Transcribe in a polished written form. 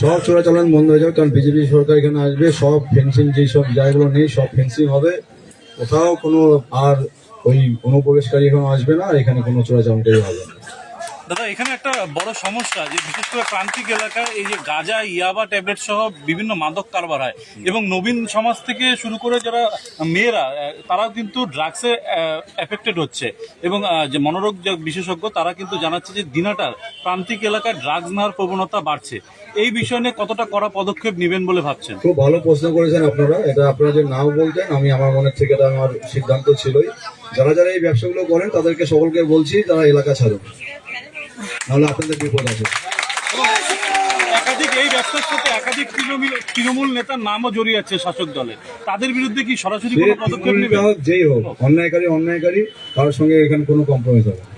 সব চোরাচালান বন্ধ হয়ে যাবে, কারণ বিজেপি সরকার এখানে আসবে, সব ফেন্সিং যেসব জায়গাগুলো নেই সব ফেন্সিং হবে, কোথাও কোনো আর ওই অনুপ্রবেশকারী এখানে আসবে না, আর এখানে কোনো চোরাচালানকারী হবে না। দাদা, এখানে একটা বড় সমস্যা যে বিশেষ করে প্রান্তিক এলাকায় এই যে গাঁজা, ইয়াবা, ট্যাবলেট সহ বিভিন্ন মাদক কারবার হয়, এবং নবীন সমাজ থেকে শুরু করে যারা মেয়েরা তারাও কিন্তু ড্রাগসে এফেক্টেড হচ্ছে, এবং যে মনোরোগ বিশেষজ্ঞ তারা কিন্তু জানাচ্ছে যে দিনাটার প্রান্তিক এলাকায় ড্রাগস নেওয়ার প্রবণতা বাড়ছে। এই বিষয় নিয়ে কতটা কড়া পদক্ষেপ নেবেন বলে ভাবছেন? খুব ভালো প্রশ্ন করেছেন আপনারা। এটা আপনারা যে নাও বলতেন, আমি আমার মনের থেকে এটা আমার সিদ্ধান্ত ছিলই, যারা যারা এই ব্যবসাগুলো করেন তাদেরকে সকলকে বলছি তারা এলাকা ছাড়ুন, নাহলে আপনাদের বিপদ আছে। একাধিক এই ব্যবসার সাথে একাধিক তৃণমূল নেতার নামও জড়িয়ে আছে শাসক দলের, তাদের বিরুদ্ধে কি সরাসরি কোনো পদক্ষেপ নেবে? যেই হোক, অন্যায়কারী কারোর সঙ্গে এখানে কোনো কম্প্রোমাইজ হবে না।